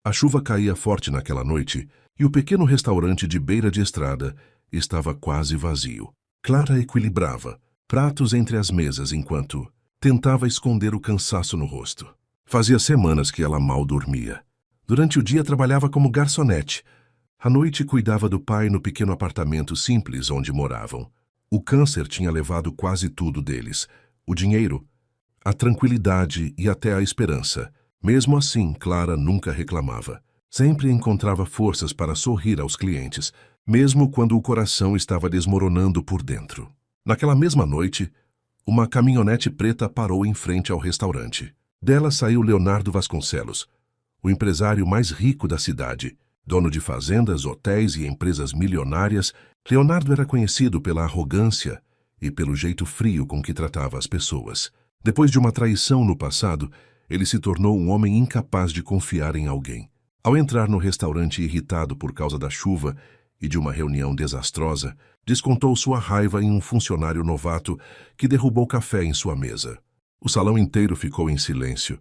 A chuva caía forte naquela noite e o pequeno restaurante de beira de estrada estava quase vazio. Clara equilibrava pratos entre as mesas enquanto tentava esconder o cansaço no rosto. Fazia semanas que ela mal dormia. Durante o dia trabalhava como garçonete. À noite cuidava do pai no pequeno apartamento simples onde moravam. O câncer tinha levado quase tudo deles: o dinheiro, a tranquilidade e até a esperança. Mesmo assim, Clara nunca reclamava. Sempre encontrava forças para sorrir aos clientes, mesmo quando o coração estava desmoronando por dentro. Naquela mesma noite, uma caminhonete preta parou em frente ao restaurante. Dela saiu Leonardo Vasconcelos, o empresário mais rico da cidade. Dono de fazendas, hotéis e empresas milionárias, Leonardo era conhecido pela arrogância e pelo jeito frio com que tratava as pessoas. Depois de uma traição no passado, ele se tornou um homem incapaz de confiar em alguém. Ao entrar no restaurante irritado por causa da chuva e de uma reunião desastrosa, descontou sua raiva em um funcionário novato que derrubou café em sua mesa. O salão inteiro ficou em silêncio,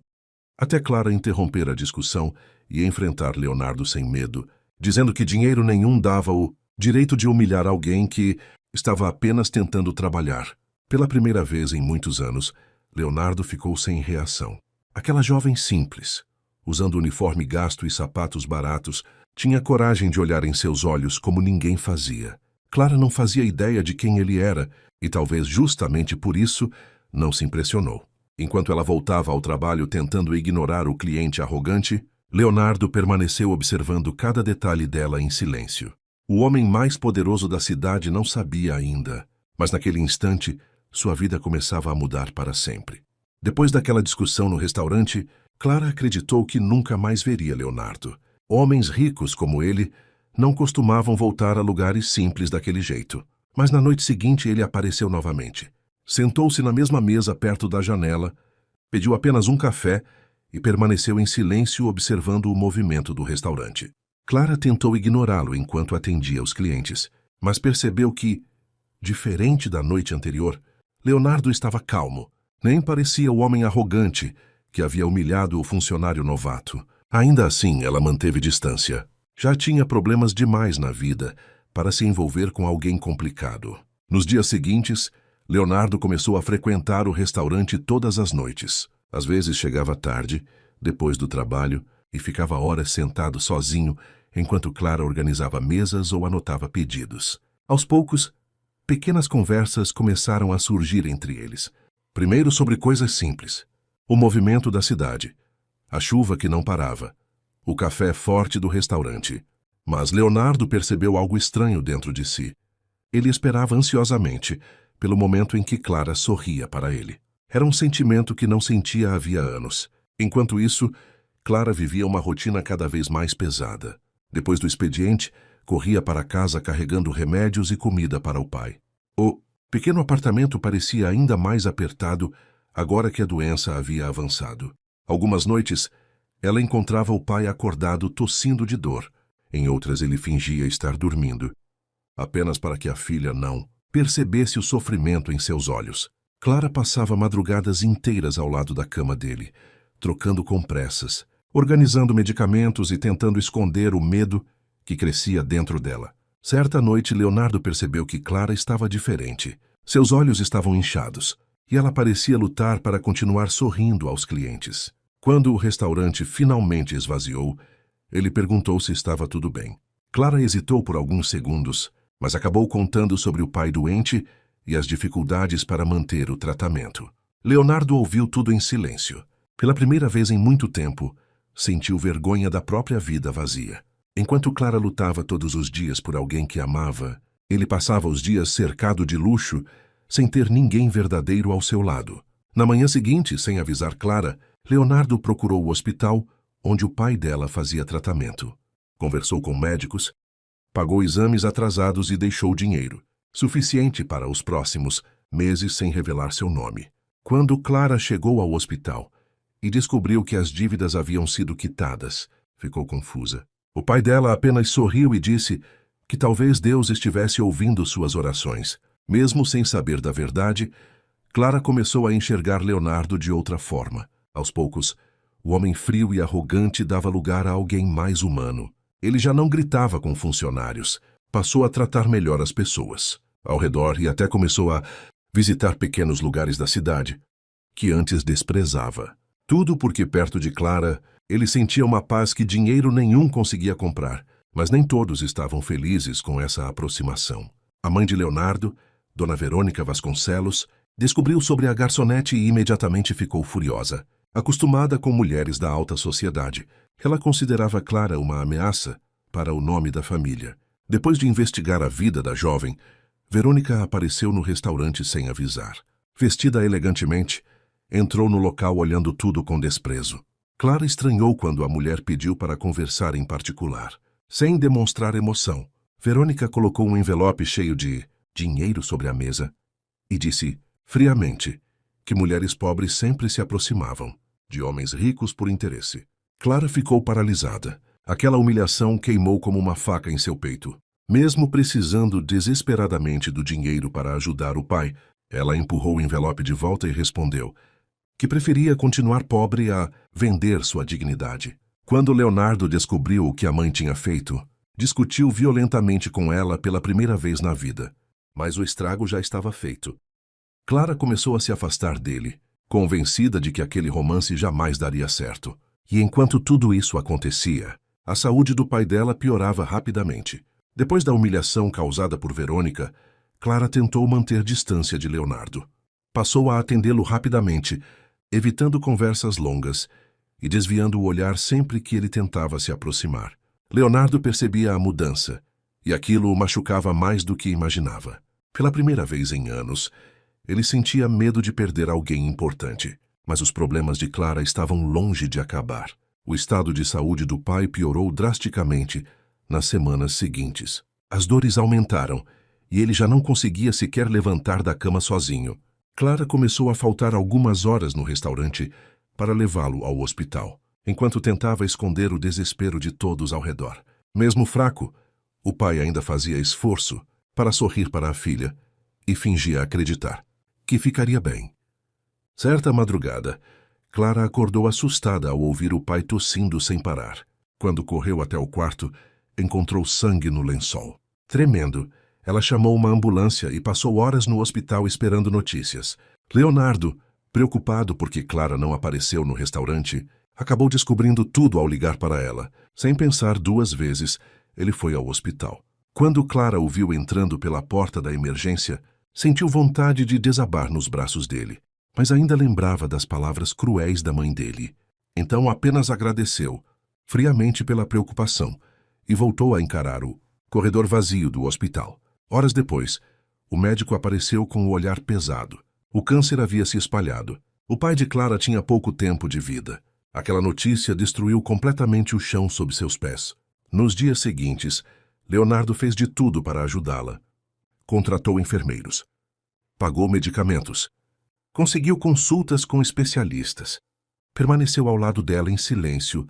até Clara interromper a discussão e enfrentar Leonardo sem medo, dizendo que dinheiro nenhum dava o direito de humilhar alguém que estava apenas tentando trabalhar. Pela primeira vez em muitos anos, Leonardo ficou sem reação. Aquela jovem simples, usando uniforme gasto e sapatos baratos, tinha coragem de olhar em seus olhos como ninguém fazia. Clara não fazia ideia de quem ele era e talvez justamente por isso não se impressionou. Enquanto ela voltava ao trabalho tentando ignorar o cliente arrogante, Leonardo permaneceu observando cada detalhe dela em silêncio. O homem mais poderoso da cidade não sabia ainda, mas naquele instante sua vida começava a mudar para sempre. Depois daquela discussão no restaurante, Clara acreditou que nunca mais veria Leonardo. Homens ricos como ele não costumavam voltar a lugares simples daquele jeito. Mas na noite seguinte ele apareceu novamente. Sentou-se na mesma mesa perto da janela, pediu apenas um café e permaneceu em silêncio observando o movimento do restaurante. Clara tentou ignorá-lo enquanto atendia os clientes, mas percebeu que, diferente da noite anterior, Leonardo estava calmo. Nem parecia o homem arrogante que havia humilhado o funcionário novato. Ainda assim, ela manteve distância. Já tinha problemas demais na vida para se envolver com alguém complicado. Nos dias seguintes, Leonardo começou a frequentar o restaurante todas as noites. Às vezes chegava tarde, depois do trabalho, e ficava horas sentado sozinho enquanto Clara organizava mesas ou anotava pedidos. Aos poucos, pequenas conversas começaram a surgir entre eles. Primeiro sobre coisas simples: o movimento da cidade, a chuva que não parava, o café forte do restaurante. Mas Leonardo percebeu algo estranho dentro de si. Ele esperava ansiosamente pelo momento em que Clara sorria para ele. Era um sentimento que não sentia havia anos. Enquanto isso, Clara vivia uma rotina cada vez mais pesada. Depois do expediente, corria para casa carregando remédios e comida para o pai. O pequeno apartamento parecia ainda mais apertado agora que a doença havia avançado. Algumas noites, ela encontrava o pai acordado tossindo de dor. Em outras, ele fingia estar dormindo, apenas para que a filha não percebesse o sofrimento em seus olhos. Clara passava madrugadas inteiras ao lado da cama dele, trocando compressas, organizando medicamentos e tentando esconder o medo que crescia dentro dela. Certa noite, Leonardo percebeu que Clara estava diferente. Seus olhos estavam inchados, e ela parecia lutar para continuar sorrindo aos clientes. Quando o restaurante finalmente esvaziou, ele perguntou se estava tudo bem. Clara hesitou por alguns segundos, mas acabou contando sobre o pai doente e as dificuldades para manter o tratamento. Leonardo ouviu tudo em silêncio. Pela primeira vez em muito tempo, sentiu vergonha da própria vida vazia. Enquanto Clara lutava todos os dias por alguém que amava, ele passava os dias cercado de luxo, sem ter ninguém verdadeiro ao seu lado. Na manhã seguinte, sem avisar Clara, Leonardo procurou o hospital onde o pai dela fazia tratamento. Conversou com médicos, pagou exames atrasados e deixou dinheiro, suficiente para os próximos meses sem revelar seu nome. Quando Clara chegou ao hospital e descobriu que as dívidas haviam sido quitadas, ficou confusa. O pai dela apenas sorriu e disse que talvez Deus estivesse ouvindo suas orações. Mesmo sem saber da verdade, Clara começou a enxergar Leonardo de outra forma. Aos poucos, O homem frio e arrogante dava lugar a alguém mais humano. Ele já não gritava com funcionários. Passou a tratar melhor as pessoas ao redor e até começou a visitar pequenos lugares da cidade que antes desprezava. Tudo porque perto de Clara ele sentia uma paz que dinheiro nenhum conseguia comprar, mas nem todos estavam felizes com essa aproximação. A mãe de Leonardo, Dona Verônica Vasconcelos, descobriu sobre a garçonete e imediatamente ficou furiosa. Acostumada com mulheres da alta sociedade, ela considerava Clara uma ameaça para o nome da família. Depois de investigar a vida da jovem, Verônica apareceu no restaurante sem avisar. Vestida elegantemente, entrou no local olhando tudo com desprezo. Clara estranhou quando a mulher pediu para conversar em particular. Sem demonstrar emoção, Verônica colocou um envelope cheio de dinheiro sobre a mesa e disse, friamente, que mulheres pobres sempre se aproximavam de homens ricos por interesse. Clara ficou paralisada. Aquela humilhação queimou como uma faca em seu peito. Mesmo precisando desesperadamente do dinheiro para ajudar o pai, ela empurrou o envelope de volta e respondeu que preferia continuar pobre a vender sua dignidade. Quando Leonardo descobriu o que a mãe tinha feito, discutiu violentamente com ela pela primeira vez na vida. Mas o estrago já estava feito. Clara começou a se afastar dele, convencida de que aquele romance jamais daria certo. E enquanto tudo isso acontecia, a saúde do pai dela piorava rapidamente. Depois da humilhação causada por Verônica, Clara tentou manter distância de Leonardo. Passou a atendê-lo rapidamente, evitando conversas longas e desviando o olhar sempre que ele tentava se aproximar. Leonardo percebia a mudança, e aquilo o machucava mais do que imaginava. Pela primeira vez em anos, ele sentia medo de perder alguém importante, mas os problemas de Clara estavam longe de acabar. O estado de saúde do pai piorou drasticamente nas semanas seguintes. As dores aumentaram e ele já não conseguia sequer levantar da cama sozinho. Clara começou a faltar algumas horas no restaurante para levá-lo ao hospital, enquanto tentava esconder o desespero de todos ao redor. Mesmo fraco, o pai ainda fazia esforço para sorrir para a filha e fingia acreditar que ficaria bem. Certa madrugada, Clara acordou assustada ao ouvir o pai tossindo sem parar. Quando correu até o quarto, encontrou sangue no lençol. Tremendo, ela chamou uma ambulância e passou horas no hospital esperando notícias. Leonardo, preocupado porque Clara não apareceu no restaurante, acabou descobrindo tudo ao ligar para ela. Sem pensar duas vezes, ele foi ao hospital. Quando Clara o viu entrando pela porta da emergência, sentiu vontade de desabar nos braços dele, mas ainda lembrava das palavras cruéis da mãe dele. Então apenas agradeceu, friamente pela preocupação, e voltou a encarar o corredor vazio do hospital. Horas depois, o médico apareceu com o olhar pesado. O câncer havia se espalhado. O pai de Clara tinha pouco tempo de vida. Aquela notícia destruiu completamente o chão sob seus pés. Nos dias seguintes, Leonardo fez de tudo para ajudá-la. Contratou enfermeiros. Pagou medicamentos. Conseguiu consultas com especialistas. Permaneceu ao lado dela em silêncio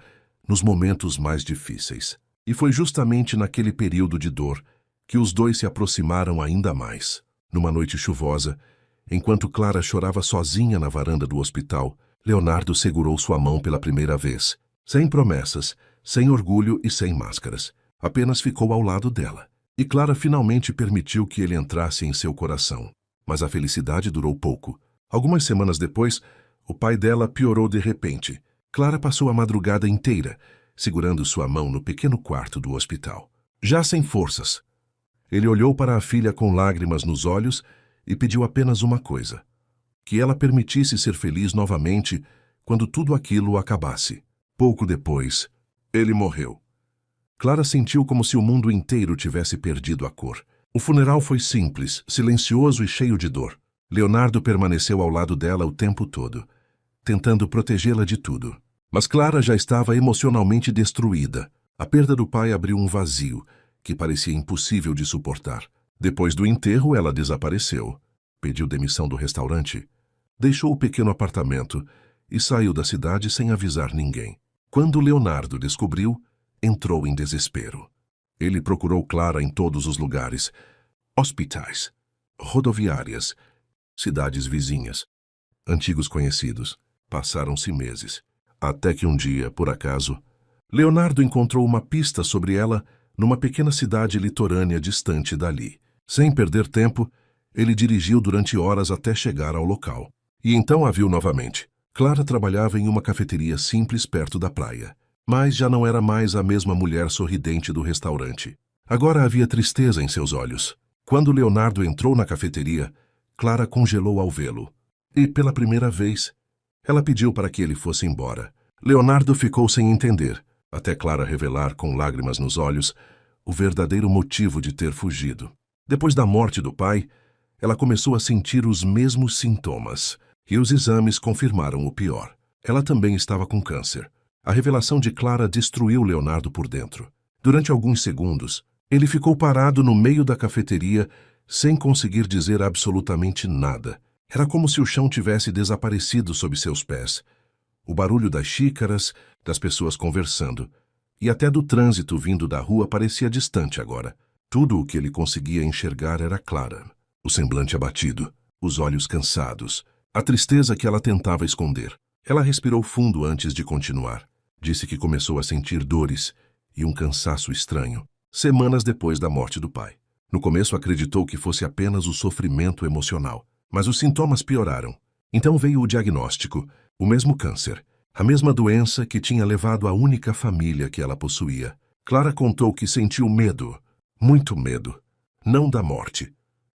nos momentos mais difíceis. E foi justamente naquele período de dor que os dois se aproximaram ainda mais. Numa noite chuvosa, enquanto Clara chorava sozinha na varanda do hospital, Leonardo segurou sua mão pela primeira vez. Sem promessas, sem orgulho e sem máscaras. Apenas ficou ao lado dela. E Clara finalmente permitiu que ele entrasse em seu coração. Mas a felicidade durou pouco. Algumas semanas depois, o pai dela piorou de repente. Clara passou a madrugada inteira, segurando sua mão no pequeno quarto do hospital. Já sem forças, ele olhou para a filha com lágrimas nos olhos e pediu apenas uma coisa: que ela permitisse ser feliz novamente quando tudo aquilo acabasse. Pouco depois, ele morreu. Clara sentiu como se o mundo inteiro tivesse perdido a cor. O funeral foi simples, silencioso e cheio de dor. Leonardo permaneceu ao lado dela o tempo todo, tentando protegê-la de tudo. Mas Clara já estava emocionalmente destruída. A perda do pai abriu um vazio que parecia impossível de suportar. Depois do enterro, ela desapareceu. Pediu demissão do restaurante, deixou o pequeno apartamento e saiu da cidade sem avisar ninguém. Quando Leonardo descobriu, entrou em desespero. Ele procurou Clara em todos os lugares: hospitais, rodoviárias, cidades vizinhas, antigos conhecidos. Passaram-se meses. Até que um dia, por acaso, Leonardo encontrou uma pista sobre ela numa pequena cidade litorânea distante dali. Sem perder tempo, ele dirigiu durante horas até chegar ao local. E então a viu novamente. Clara trabalhava em uma cafeteria simples perto da praia. Mas já não era mais a mesma mulher sorridente do restaurante. Agora havia tristeza em seus olhos. Quando Leonardo entrou na cafeteria, Clara congelou ao vê-lo. E, pela primeira vez, ela pediu para que ele fosse embora. Leonardo ficou sem entender, até Clara revelar, com lágrimas nos olhos, o verdadeiro motivo de ter fugido. Depois da morte do pai, ela começou a sentir os mesmos sintomas, e os exames confirmaram o pior. Ela também estava com câncer. A revelação de Clara destruiu Leonardo por dentro. Durante alguns segundos, ele ficou parado no meio da cafeteria, sem conseguir dizer absolutamente nada. Era como se o chão tivesse desaparecido sob seus pés. O barulho das xícaras, das pessoas conversando, e até do trânsito vindo da rua parecia distante agora. Tudo o que ele conseguia enxergar era Clara. O semblante abatido, os olhos cansados, a tristeza que ela tentava esconder. Ela respirou fundo antes de continuar. Disse que começou a sentir dores e um cansaço estranho, semanas depois da morte do pai. No começo acreditou que fosse apenas o sofrimento emocional, mas os sintomas pioraram. Então veio o diagnóstico, o mesmo câncer, a mesma doença que tinha levado a única família que ela possuía. Clara contou que sentiu medo, muito medo, não da morte,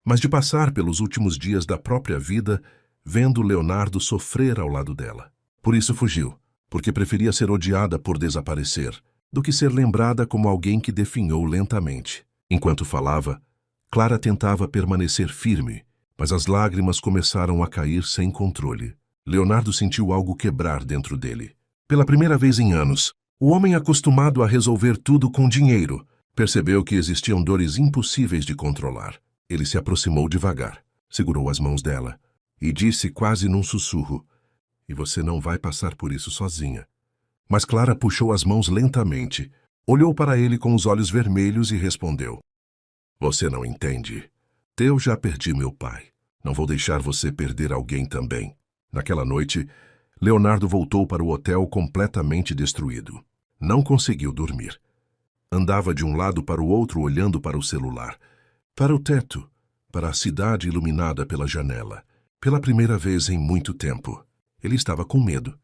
mas de passar pelos últimos dias da própria vida vendo Leonardo sofrer ao lado dela. Por isso fugiu, porque preferia ser odiada por desaparecer, do que ser lembrada como alguém que definhou lentamente. Enquanto falava, Clara tentava permanecer firme, mas as lágrimas começaram a cair sem controle. Leonardo sentiu algo quebrar dentro dele. Pela primeira vez em anos, o homem acostumado a resolver tudo com dinheiro percebeu que existiam dores impossíveis de controlar. Ele se aproximou devagar, segurou as mãos dela e disse quase num sussurro: "E você não vai passar por isso sozinha." Mas Clara puxou as mãos lentamente, olhou para ele com os olhos vermelhos e respondeu: "Você não entende. Eu já perdi meu pai. Não vou deixar você perder alguém também." Naquela noite, Leonardo voltou para o hotel completamente destruído. Não conseguiu dormir. Andava de um lado para o outro olhando para o celular, para o teto, para a cidade iluminada pela janela. Pela primeira vez em muito tempo, ele estava com medo.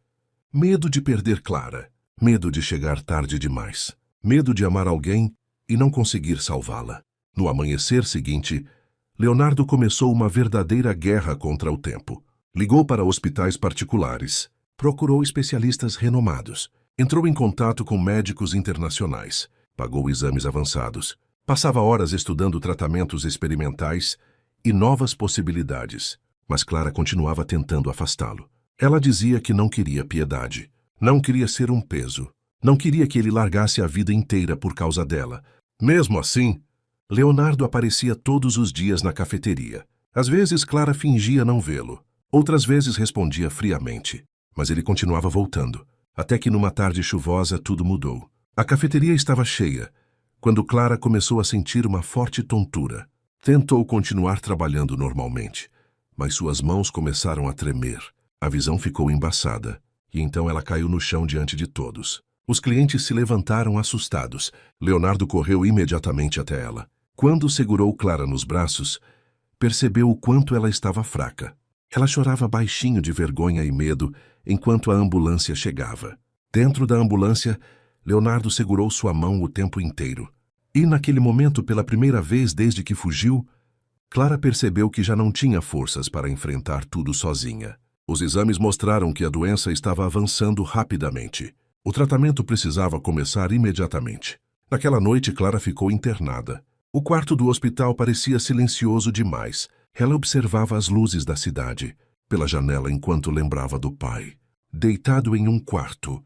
Medo de perder Clara, medo de chegar tarde demais, medo de amar alguém e não conseguir salvá-la. No amanhecer seguinte, Leonardo começou uma verdadeira guerra contra o tempo. Ligou para hospitais particulares, procurou especialistas renomados, entrou em contato com médicos internacionais, pagou exames avançados, passava horas estudando tratamentos experimentais e novas possibilidades, mas Clara continuava tentando afastá-lo. Ela dizia que não queria piedade, não queria ser um peso, não queria que ele largasse a vida inteira por causa dela. Mesmo assim, Leonardo aparecia todos os dias na cafeteria. Às vezes Clara fingia não vê-lo, outras vezes respondia friamente, mas ele continuava voltando, até que numa tarde chuvosa tudo mudou. A cafeteria estava cheia, quando Clara começou a sentir uma forte tontura. Tentou continuar trabalhando normalmente, mas suas mãos começaram a tremer. A visão ficou embaçada, e então ela caiu no chão diante de todos. Os clientes se levantaram assustados. Leonardo correu imediatamente até ela. Quando segurou Clara nos braços, percebeu o quanto ela estava fraca. Ela chorava baixinho de vergonha e medo enquanto a ambulância chegava. Dentro da ambulância, Leonardo segurou sua mão o tempo inteiro. E naquele momento, pela primeira vez desde que fugiu, Clara percebeu que já não tinha forças para enfrentar tudo sozinha. Os exames mostraram que a doença estava avançando rapidamente. O tratamento precisava começar imediatamente. Naquela noite, Clara ficou internada. O quarto do hospital parecia silencioso demais. Ela observava as luzes da cidade pela janela enquanto lembrava do pai, deitado em um quarto,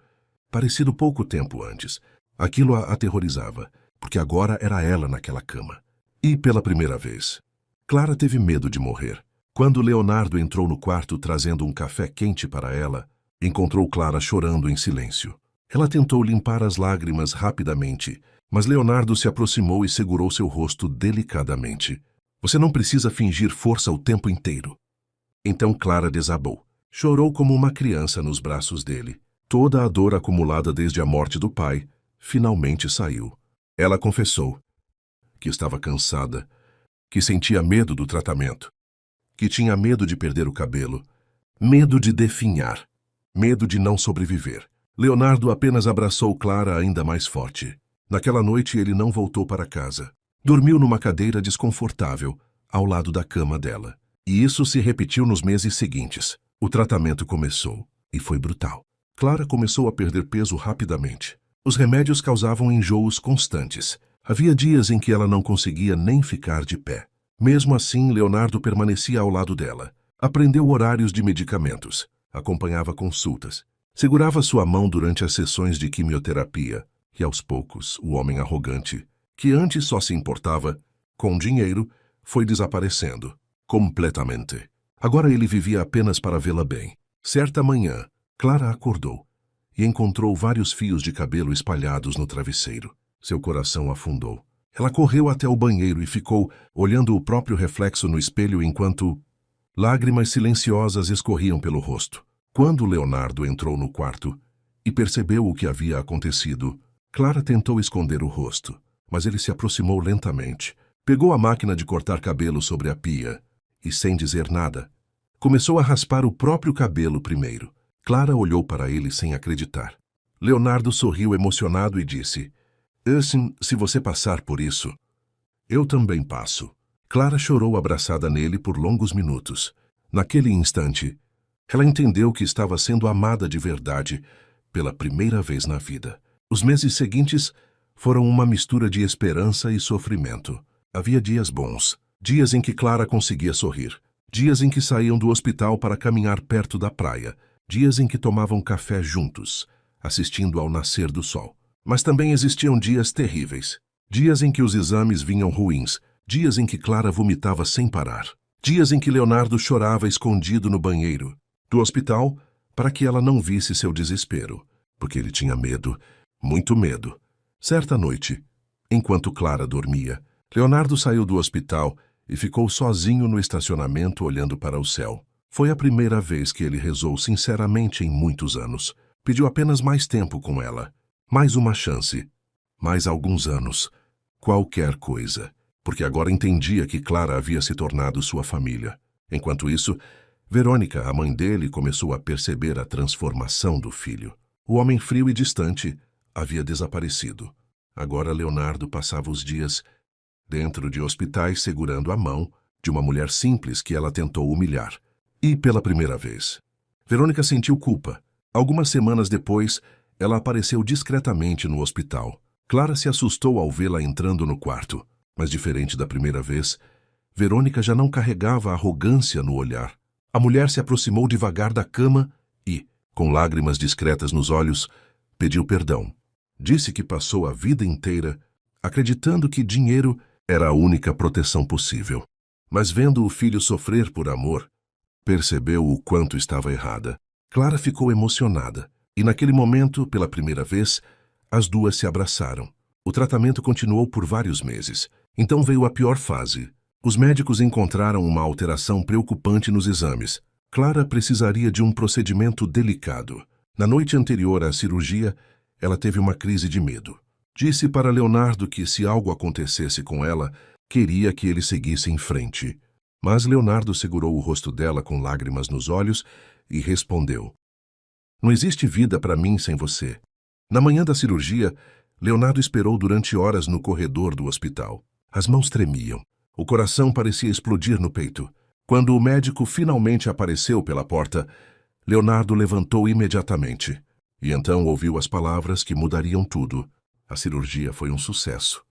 parecido pouco tempo antes. Aquilo a aterrorizava, porque agora era ela naquela cama. E pela primeira vez, Clara teve medo de morrer. Quando Leonardo entrou no quarto trazendo um café quente para ela, encontrou Clara chorando em silêncio. Ela tentou limpar as lágrimas rapidamente, mas Leonardo se aproximou e segurou seu rosto delicadamente. "Você não precisa fingir força o tempo inteiro." Então Clara desabou. Chorou como uma criança nos braços dele. Toda a dor acumulada desde a morte do pai finalmente saiu. Ela confessou que estava cansada, que sentia medo do tratamento, que tinha medo de perder o cabelo, medo de definhar, medo de não sobreviver. Leonardo apenas abraçou Clara ainda mais forte. Naquela noite ele não voltou para casa. Dormiu numa cadeira desconfortável, ao lado da cama dela. E isso se repetiu nos meses seguintes. O tratamento começou, e foi brutal. Clara começou a perder peso rapidamente. Os remédios causavam enjoos constantes. Havia dias em que ela não conseguia nem ficar de pé. Mesmo assim, Leonardo permanecia ao lado dela. Aprendeu horários de medicamentos, acompanhava consultas, segurava sua mão durante as sessões de quimioterapia. E aos poucos, o homem arrogante, que antes só se importava com dinheiro, foi desaparecendo, completamente. Agora ele vivia apenas para vê-la bem. Certa manhã, Clara acordou e encontrou vários fios de cabelo espalhados no travesseiro. Seu coração afundou. Ela correu até o banheiro e ficou olhando o próprio reflexo no espelho enquanto lágrimas silenciosas escorriam pelo rosto. Quando Leonardo entrou no quarto e percebeu o que havia acontecido, Clara tentou esconder o rosto, mas ele se aproximou lentamente. Pegou a máquina de cortar cabelo sobre a pia e, sem dizer nada, começou a raspar o próprio cabelo primeiro. Clara olhou para ele sem acreditar. Leonardo sorriu emocionado e disse: "Assim, se você passar por isso, eu também passo." Clara chorou abraçada nele por longos minutos. Naquele instante, ela entendeu que estava sendo amada de verdade pela primeira vez na vida. Os meses seguintes foram uma mistura de esperança e sofrimento. Havia dias bons, dias em que Clara conseguia sorrir, dias em que saíam do hospital para caminhar perto da praia, dias em que tomavam café juntos, assistindo ao nascer do sol. Mas também existiam dias terríveis, dias em que os exames vinham ruins, dias em que Clara vomitava sem parar, dias em que Leonardo chorava escondido no banheiro do hospital para que ela não visse seu desespero, porque ele tinha medo, muito medo. Certa noite, enquanto Clara dormia, Leonardo saiu do hospital e ficou sozinho no estacionamento olhando para o céu. Foi a primeira vez que ele rezou sinceramente em muitos anos. Pediu apenas mais tempo com ela, mais uma chance, mais alguns anos, qualquer coisa, porque agora entendia que Clara havia se tornado sua família. Enquanto isso, Verônica, a mãe dele, começou a perceber a transformação do filho. O homem frio e distante havia desaparecido. Agora Leonardo passava os dias dentro de hospitais segurando a mão de uma mulher simples que ela tentou humilhar. E pela primeira vez, Verônica sentiu culpa. Algumas semanas depois, ela apareceu discretamente no hospital. Clara se assustou ao vê-la entrando no quarto, mas diferente da primeira vez, Verônica já não carregava arrogância no olhar. A mulher se aproximou devagar da cama e, com lágrimas discretas nos olhos, pediu perdão. Disse que passou a vida inteira acreditando que dinheiro era a única proteção possível. Mas vendo o filho sofrer por amor, percebeu o quanto estava errada. Clara ficou emocionada, e naquele momento, pela primeira vez, as duas se abraçaram. O tratamento continuou por vários meses. Então veio a pior fase. Os médicos encontraram uma alteração preocupante nos exames. Clara precisaria de um procedimento delicado. Na noite anterior à cirurgia, ela teve uma crise de medo. Disse para Leonardo que, se algo acontecesse com ela, queria que ele seguisse em frente. Mas Leonardo segurou o rosto dela com lágrimas nos olhos e respondeu: "Não existe vida para mim sem você." Na manhã da cirurgia, Leonardo esperou durante horas no corredor do hospital. As mãos tremiam. O coração parecia explodir no peito. Quando o médico finalmente apareceu pela porta, Leonardo levantou imediatamente. E então ouviu as palavras que mudariam tudo. A cirurgia foi um sucesso.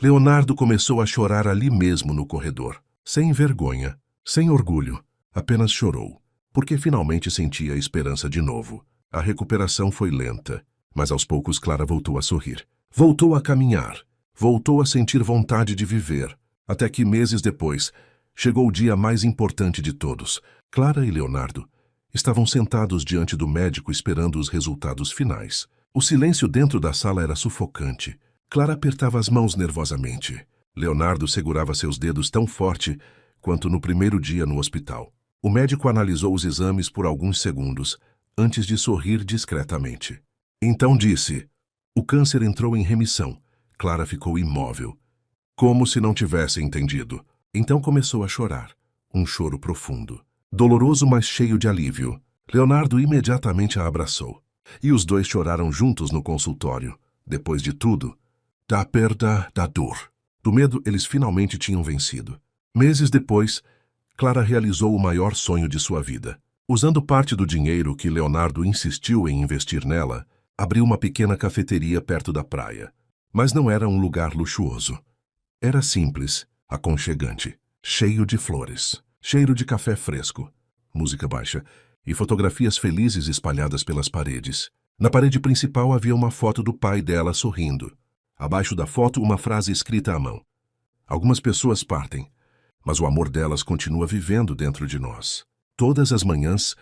Leonardo começou a chorar ali mesmo no corredor. Sem vergonha, sem orgulho, apenas chorou, porque finalmente sentia a esperança de novo. A recuperação foi lenta, mas aos poucos Clara voltou a sorrir. Voltou a caminhar, voltou a sentir vontade de viver, até que meses depois, chegou o dia mais importante de todos. Clara e Leonardo estavam sentados diante do médico esperando os resultados finais. O silêncio dentro da sala era sufocante. Clara apertava as mãos nervosamente. Leonardo segurava seus dedos tão forte quanto no primeiro dia no hospital. O médico analisou os exames por alguns segundos, antes de sorrir discretamente. Então disse: o câncer entrou em remissão. Clara ficou imóvel, como se não tivesse entendido. Então começou a chorar, um choro profundo, doloroso, mas cheio de alívio. Leonardo imediatamente a abraçou, e os dois choraram juntos no consultório. Depois de tudo, da perda, da dor, do medo, eles finalmente tinham vencido. Meses depois, Clara realizou o maior sonho de sua vida. Usando parte do dinheiro que Leonardo insistiu em investir nela, abriu uma pequena cafeteria perto da praia. Mas não era um lugar luxuoso. Era simples, aconchegante, cheio de flores, cheiro de café fresco, música baixa e fotografias felizes espalhadas pelas paredes. Na parede principal havia uma foto do pai dela sorrindo. Abaixo da foto, uma frase escrita à mão: algumas pessoas partem, mas o amor delas continua vivendo dentro de nós. Todas as manhãs,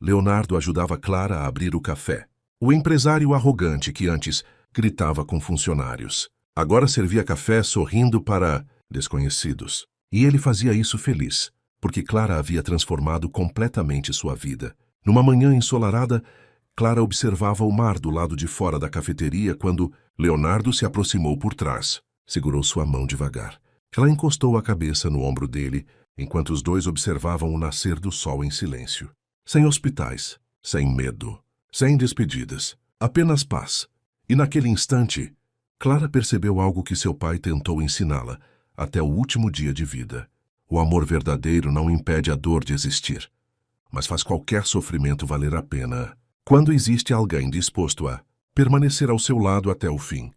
Leonardo ajudava Clara a abrir o café. O empresário arrogante que antes gritava com funcionários agora servia café sorrindo para desconhecidos. E ele fazia isso feliz, porque Clara havia transformado completamente sua vida. Numa manhã ensolarada, Clara observava o mar do lado de fora da cafeteria quando Leonardo se aproximou por trás. Segurou sua mão devagar. Ela encostou a cabeça no ombro dele, enquanto os dois observavam o nascer do sol em silêncio. Sem hospitais, sem medo, sem despedidas, apenas paz. E naquele instante, Clara percebeu algo que seu pai tentou ensiná-la até o último dia de vida. O amor verdadeiro não impede a dor de existir, mas faz qualquer sofrimento valer a pena quando existe alguém disposto a permanecer ao seu lado até o fim.